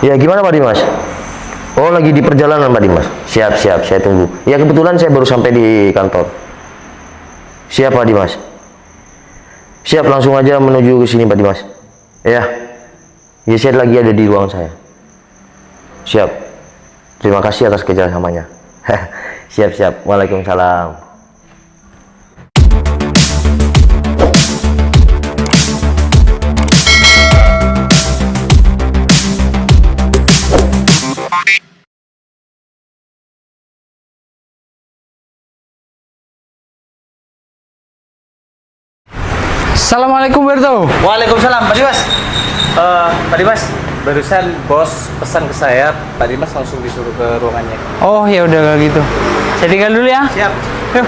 Ya gimana Pak Dimas? Oh lagi di perjalanan Pak Dimas. Siap siap, saya tunggu. Ya kebetulan saya baru sampai di kantor. Siap Pak Dimas. Siap, langsung aja menuju ke sini Pak Dimas. Ya. Ya saya lagi ada di ruang saya. Siap. Terima kasih atas kerjasamanya. Siap siap. Waalaikumsalam. Assalamualaikum Berto. Waalaikumsalam, Pak Dimas. Pak Dimas, barusan bos pesan ke saya, Pak Dimas langsung disuruh ke ruangannya. Oh ya udah kalau gitu. Saya tinggal dulu ya. Siap. Yuk.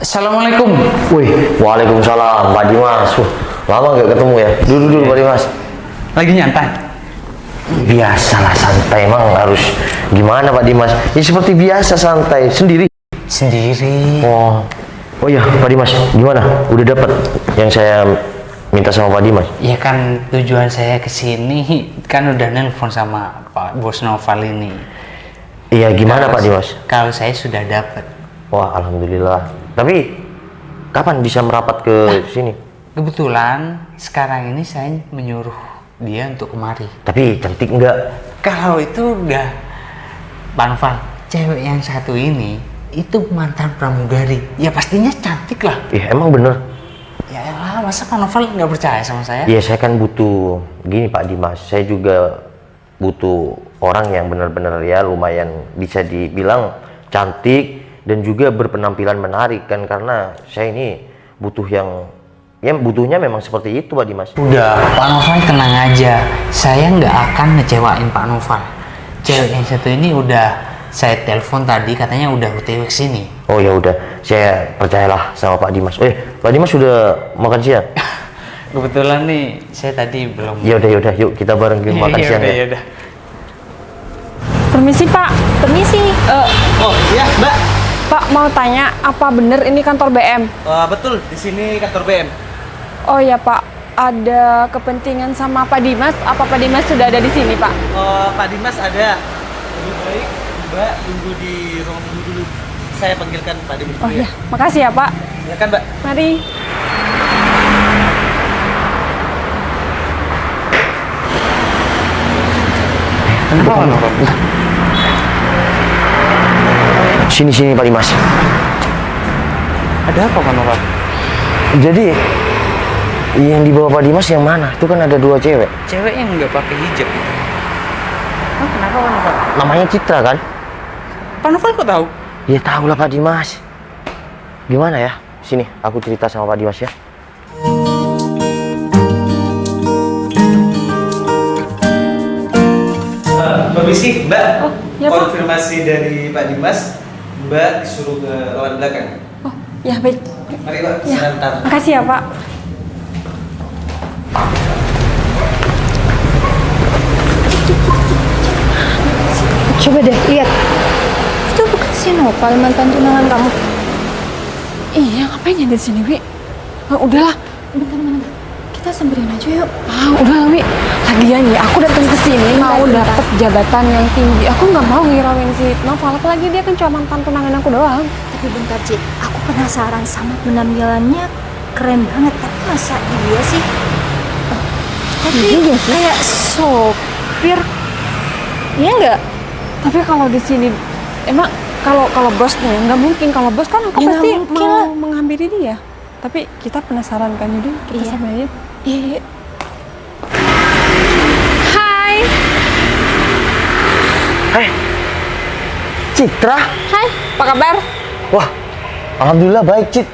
Assalamualaikum. Wih, waalaikumsalam Pak Dimas. Lama nggak ketemu ya. Duduk dulu Pak Dimas. Lagi nyantai. Biasalah santai, emang harus gimana Pak Dimas? Ya seperti biasa santai sendiri. Sendiri. Oh ya Pak Dimas, gimana? Udah dapat yang saya minta sama Pak Dimas? Ya kan tujuan saya ke sini kan udah nelpon sama Pak Bos Noval ini. Iya, gimana Pak Dimas? Kalau saya sudah dapat. Wah, alhamdulillah. Tapi kapan bisa merapat ke sini? Kebetulan sekarang ini saya menyuruh dia untuk kemari. Tapi cantik enggak? Kalau itu udah Pak Noval, cewek yang satu ini itu mantan pramugari. Ya pastinya cantik lah. Iya, emang bener. Ya elah, masa Pak Novel nggak percaya sama saya? Iya, saya kan butuh gini Pak Dimas. Saya juga butuh orang yang benar-benar ya lumayan bisa dibilang cantik dan juga berpenampilan menarik kan, karena saya ini butuh yang ya butuhnya memang seperti itu Pak Dimas. Udah, Pak Novel tenang aja. Saya nggak akan ngecewain Pak Novel. Cewek yang satu ini udah saya telepon tadi, katanya udah OTW sini. Oh ya udah, saya percayalah sama Pak Dimas. Pak Dimas sudah makan siang? Kebetulan nih, saya tadi belum. Ya udah, yuk kita bareng makan siang ya. Yaudah. Permisi Pak, permisi. Oh iya, Mbak. Pak mau tanya, apa bener ini kantor BM? Betul, di sini kantor BM. Oh ya Pak, ada kepentingan sama Pak Dimas. Apa Pak Dimas sudah ada di sini Pak? Pak Dimas ada. Lebih baik Mbak tunggu di ruang tunggu dulu. Saya panggilkan Pak Dimas. Oh ya, makasih ya Pak. Silakan Mbak. Mari. Kenapa Pak Novel? Sini Pak Dimas. Ada apa Pak Novel? Jadi yang dibawa Pak Dimas yang mana? Itu kan ada dua cewek. Cewek yang nggak pakai hijab. Oh, kenapa Pak Novel? Namanya Citra kan? Pak Novel kok tahu? Ya tahu lah Pak Dimas. Gimana ya? Sini, aku cerita sama Pak Dimas ya. Permisi, Mbak. Oh, ya, Pak. Konfirmasi dari Pak Dimas, Mbak disuruh ke ruangan belakang. Oh ya baik. Mari Pak, Ya, sebentar. makasih ya Pak. Coba deh lihat, itu bukan si Noval mantan tunangan kamu. Iya, ngapain ya di sini Wi? Udahlah. Bentar, kita samperin aja yuk. Udahlah Wi. Lagian ya, aku datang ke sini mau dapat jabatan yang tinggi. Aku nggak mau ngirauin si Noval, apalagi dia kan cuma mantan tunangan aku doang. Tapi bentar Cik, aku penasaran sama penampilannya, keren banget. Tapi masa dia sih? Tapi Iya sih. kayak sopir, iya nggak? Tapi kalau di sini emang kalau bosnya nggak mungkin, kalau bos kan aku Ya, pasti nggak mungkin mau lah. menghampiri dia. Tapi kita penasaran kan, jadi kita Iya. coba aja. Iya. Hai. Hai, Citra. Hai, apa kabar? Wah, alhamdulillah baik Cit.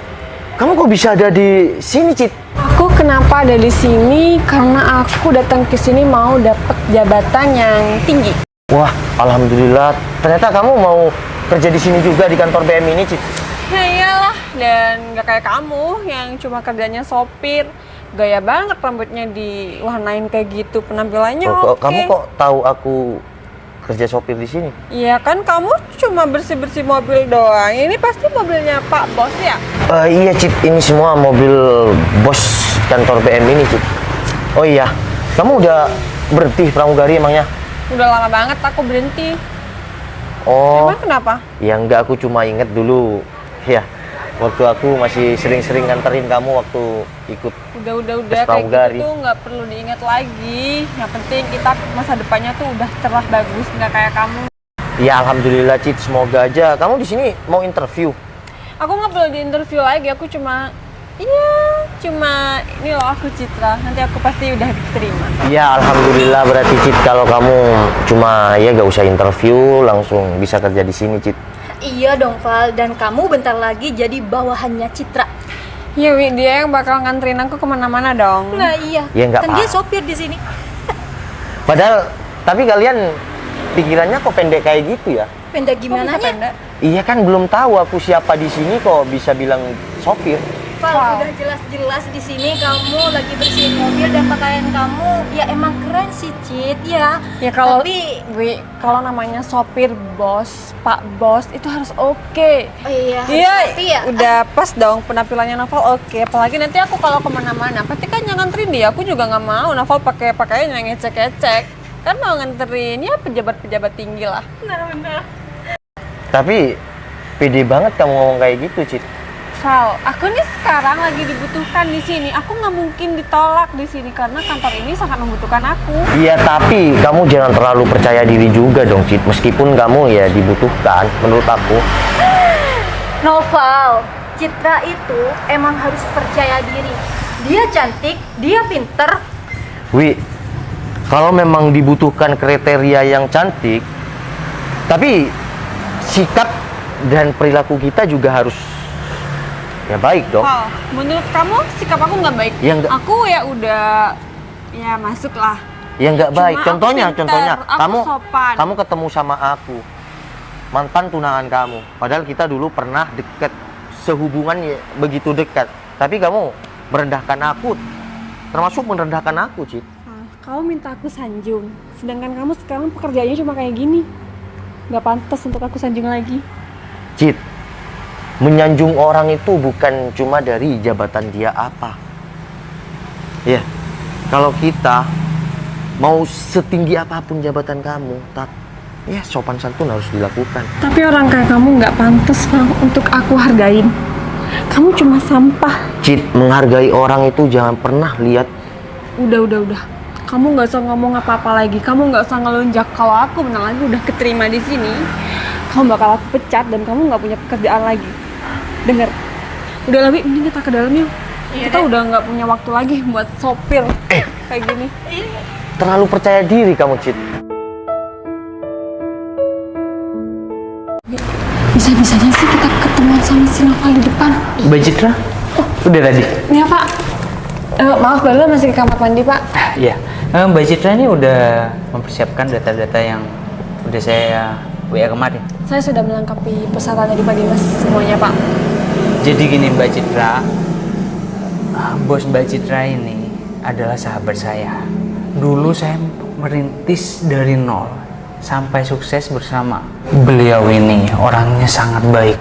Kamu kok bisa ada di sini Cit? Aku kenapa ada di sini? Karena aku datang ke sini mau dapat jabatan yang tinggi. Wah, alhamdulillah. Ternyata kamu mau kerja di sini juga di kantor BM ini Cit. Ya iyalah, dan nggak kayak kamu yang cuma kerjanya sopir. Gaya banget rambutnya diwarnain kayak gitu, penampilannya oke. Kamu kok tahu aku kerja sopir di sini? Iya kan, kamu cuma bersih-bersih mobil doang. Ini pasti mobilnya Pak Bos ya? Iya Cit, ini semua mobil bos kantor BM ini Cit. Oh iya, kamu udah berhenti pramugari emangnya? Udah lama banget aku berhenti. Oh, Emang kenapa? ya enggak, aku cuma inget dulu ya waktu aku masih sering-sering nganterin kamu waktu ikut. Udah Tes kayak pramugari. gitu tuh nggak perlu diingat lagi. Yang penting kita masa depannya tuh udah cerah bagus, nggak kayak kamu. Ya alhamdulillah Cid, semoga aja. Kamu di sini mau interview? Aku nggak perlu diinterview lagi, aku cuma ini loh aku Citra. Nanti aku pasti udah diterima. Ya alhamdulillah, berarti Cid kalau kamu cuma ya gak usah interview, langsung bisa kerja di sini Cid. Iya dong Val, dan kamu bentar lagi jadi bawahannya Citra. Iya Wi, dia yang bakal nganterin aku kemana-mana dong. Nah iya, Ya, nggak kan dia apa. sopir di sini. Padahal, tapi kalian pikirannya kok pendek kayak gitu ya? Pendek Kok bisa gimana ya? pendek? Iya kan belum tahu aku siapa di sini kok bisa bilang sopir. Val, Wow. udah jelas-jelas di sini kamu lagi bersihin mobil dan pakaian kamu ya emang keren sih Cid ya. Ya kalau Tapi Wi, kalau namanya sopir bos, Pak Bos itu harus oke. oh iya, harus Iya, rapi ya. udah pas dong penampilannya Novel oke. Apalagi nanti aku kalau kemana-mana, pasti kan yang nganterin dia. Aku juga nggak mau Novel pakai pakaian yang ngecek-ngecek. Kan mau nganterin ya pejabat-pejabat tinggi lah. Nah, benar. Tapi pede banget kamu ngomong kayak gitu Cid. Val, aku nih sekarang lagi dibutuhkan di sini. Aku nggak mungkin ditolak di sini karena kantor ini sangat membutuhkan aku. Iya tapi kamu jangan terlalu percaya diri juga dong Cid. Meskipun kamu ya dibutuhkan menurut aku. Noval, Citra itu emang harus percaya diri. Dia cantik, dia pinter. Wi, kalau memang dibutuhkan kriteria yang cantik, tapi sikap dan perilaku kita juga harus ya baik dong. Val, menurut kamu sikap aku nggak baik? Ya, nggak- Aku ya udah ya masuk lah. Ya nggak Cuma baik. aku Contohnya, pinter, aku kamu sopan. kamu ketemu sama aku, mantan tunangan kamu. Padahal kita dulu pernah deket, sehubungan ya begitu dekat. Tapi kamu merendahkan aku, termasuk merendahkan aku, Cid. Kamu minta aku sanjung, sedangkan kamu sekarang pekerjaannya cuma kayak gini. Nggak pantas untuk aku sanjung lagi. Cid, menyanjung orang itu bukan cuma dari jabatan dia apa. Ya, kalau kita mau setinggi apapun jabatan kamu, ya sopan santun harus dilakukan. Tapi orang kayak kamu nggak pantas lah untuk aku hargain. Kamu cuma sampah. Cid, menghargai orang itu jangan pernah lihat. Udah. Kamu nggak usah ngomong apa-apa lagi. Kamu nggak usah ngelunjak. Kalau aku bentar lagi udah keterima di sini, kamu bakal aku pecat dan kamu nggak punya pekerjaan lagi. Dengar. Udah lebih, mending kita ke dalam yuk. Kita udah nggak punya waktu lagi buat sopir kayak gini. Terlalu percaya diri kamu, Cid. Bisa-bisanya sih kita ketemuan sama si Noval di depan. Mbak Citra? Udah tadi? Iya Pak. Maaf baru masih di kamar mandi Pak. Iya. Mbak Citra ini udah mempersiapkan data-data yang udah saya WA kemarin. Saya sudah melengkapi persyaratannya di Pak Dimas semuanya Pak. Jadi gini Mbak Citra, bos Mbak Citra ini adalah sahabat saya. Dulu saya merintis dari nol sampai sukses bersama beliau ini. Orangnya sangat baik.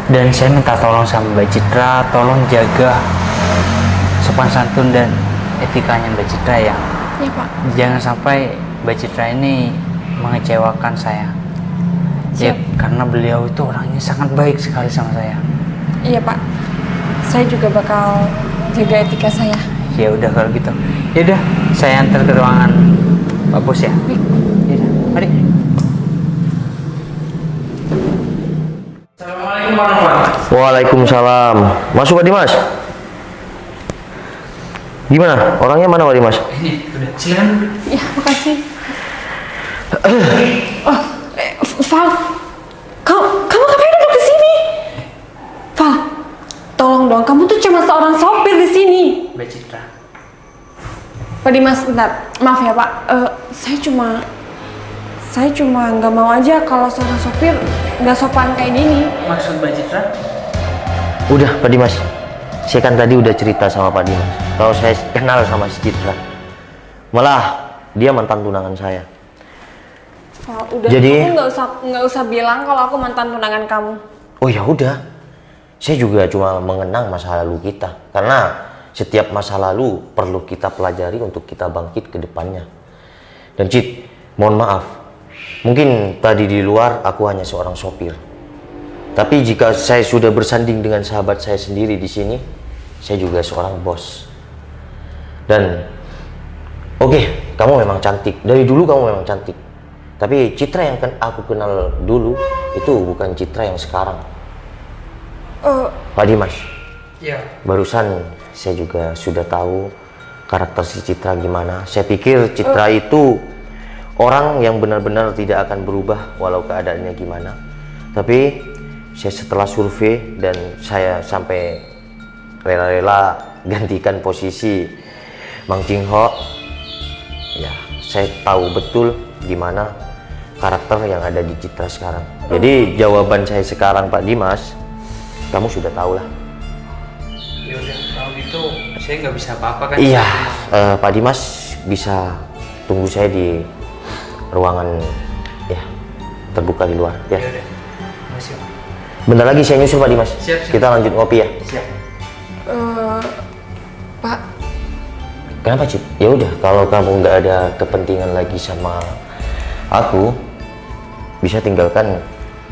Dan saya minta tolong sama Mbak Citra, tolong jaga sopan santun dan etikanya Mbak Citra ya. Iya Pak. Jangan sampai Mbak Citra ini mengecewakan saya. Ya, karena beliau itu orangnya sangat baik sekali sama saya. Iya Pak. Saya juga bakal jaga etika saya. Ya udah kalau gitu. Ya udah, saya antar ke ruangan Pak Bos ya. Ya udah, mari. Assalamualaikum warahmatullahi. Waalaikumsalam. Masuk Pak Dimas. Gimana? Orangnya mana Pak Dimas? Ini udah silakan. Ya, makasih. Val, kamu ngapain duduk di sini? Val, tolong dong, kamu tuh cuma seorang sopir di sini. Mbak Citra. Pak Dimas, bentar, maaf ya Pak. Saya cuma nggak mau aja kalau seorang sopir nggak sopan kayak gini. Maksud Mbak Citra? Udah Pak Dimas. Saya kan tadi udah cerita sama Pak Dimas. Kalau saya kenal sama si Citra. Malah dia mantan tunangan saya. Val, udah, Jadi- kamu nggak usah bilang kalau aku mantan tunangan kamu. Oh ya udah. Saya juga cuma mengenang masa lalu kita. Karena setiap masa lalu perlu kita pelajari untuk kita bangkit ke depannya. Dan Cid, mohon maaf, mungkin tadi di luar aku hanya seorang sopir. Tapi jika saya sudah bersanding dengan sahabat saya sendiri di sini, saya juga seorang bos. Dan oke, kamu memang cantik. Dari dulu kamu memang cantik. Tapi Citra yang aku kenal dulu itu bukan Citra yang sekarang. Pak Dimas. Iya. Barusan saya juga sudah tahu karakter si Citra gimana. Saya pikir Citra itu orang yang benar-benar tidak akan berubah walau keadaannya gimana. Tapi saya setelah survei dan saya sampai rela-rela gantikan posisi Mang Jingho, ya saya tahu betul gimana karakter yang ada di Citra sekarang. Jadi jawaban saya sekarang Pak Dimas, kamu sudah tahu lah. Ya udah, kalau gitu saya nggak bisa apa-apa kan? Iya, Pak Dimas bisa tunggu saya di ruangan ya terbuka di luar ya. Ya udah, makasih Pak. Bentar lagi saya nyusul Pak Dimas. Siap, siap. Kita lanjut ngopi ya. Siap. Pak, Kenapa Cip? Ya udah, kalau kamu nggak ada kepentingan lagi sama aku, bisa tinggalkan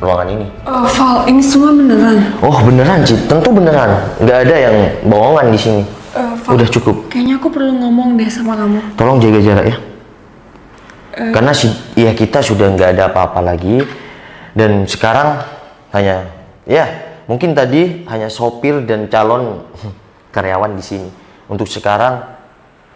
ruangan ini. Val, ini semua beneran. Oh beneran Cip, tentu beneran. Nggak ada yang bohongan di sini. Val, Udah cukup. kayaknya aku perlu ngomong deh sama kamu. Tolong jaga jarak ya. Karena ya kita sudah nggak ada apa-apa lagi, dan sekarang hanya ya mungkin tadi hanya sopir dan calon karyawan di sini. Untuk sekarang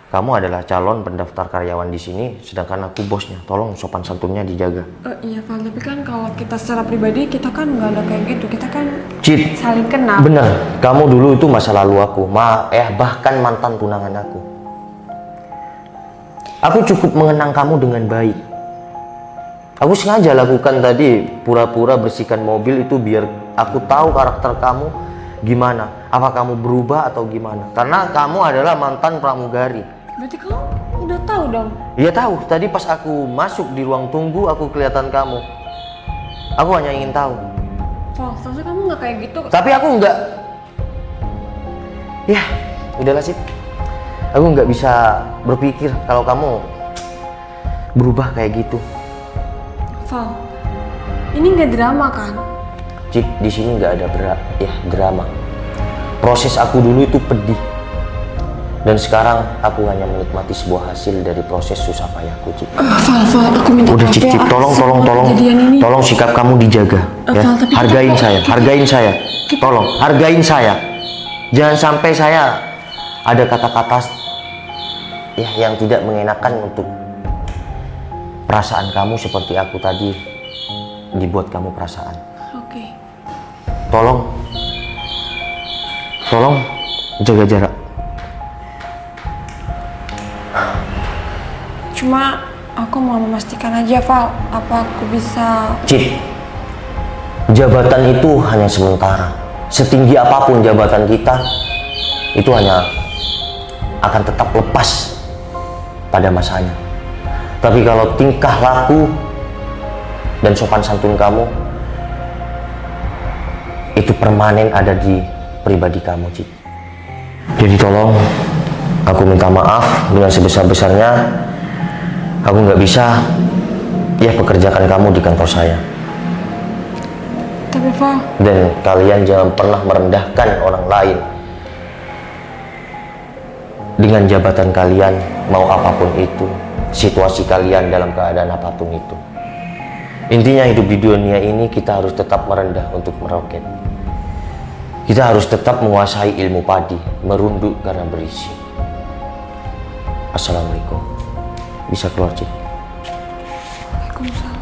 kamu adalah calon pendaftar karyawan di sini, sedangkan aku bosnya. Tolong sopan santunnya dijaga. Iya Val, tapi kan kalau kita secara pribadi kita kan nggak ada kayak gitu. Kita kan Cip, saling kenal. bener. Kamu dulu itu masa lalu aku, bahkan mantan tunangan aku. Aku cukup mengenang kamu dengan baik. Aku sengaja lakukan tadi pura-pura bersihkan mobil itu biar aku tahu karakter kamu gimana. Apa kamu berubah atau gimana? Karena kamu adalah mantan pramugari. Berarti kamu udah tahu dong? Iya tahu. Tadi pas aku masuk di ruang tunggu aku kelihatan kamu. Aku hanya ingin tahu. Val, seharusnya kamu nggak kayak gitu. Tapi aku nggak. Ya, udahlah sih. Aku nggak bisa berpikir kalau kamu berubah kayak gitu. Val, ini nggak drama kan? Cip, di sini nggak ada drama. Proses aku dulu itu pedih. Dan sekarang aku hanya menikmati sebuah hasil dari proses susah payahku, Cip. Val, aku minta Udah maaf Cip, ya. tolong, Kejadian ini. tolong sikap kamu dijaga. Ya. Val, tapi Hargain kita- saya, hargain saya. Tolong, hargain saya. Jangan sampai saya ada kata-kata ya yang tidak mengenakan untuk perasaan kamu seperti aku tadi dibuat kamu perasaan. Oke. Tolong jaga jarak. Cuma aku mau memastikan aja Val, apa aku bisa. Cip, jabatan itu hanya sementara. Setinggi apapun jabatan kita, itu hanya akan tetap lepas pada masanya. Tapi kalau tingkah laku dan sopan santun kamu itu permanen ada di pribadi kamu, Cip. Jadi tolong, aku minta maaf dengan sebesar-besarnya. Aku nggak bisa ya pekerjakan kamu di kantor saya. Tapi Val, Dan kalian jangan pernah merendahkan orang lain dengan jabatan kalian, mau apapun itu, situasi kalian dalam keadaan apapun itu. Intinya hidup di dunia ini kita harus tetap merendah untuk meroket. Kita harus tetap menguasai ilmu padi, merunduk karena berisi. Assalamualaikum. Bisa keluar, Cik. Waalaikumsalam.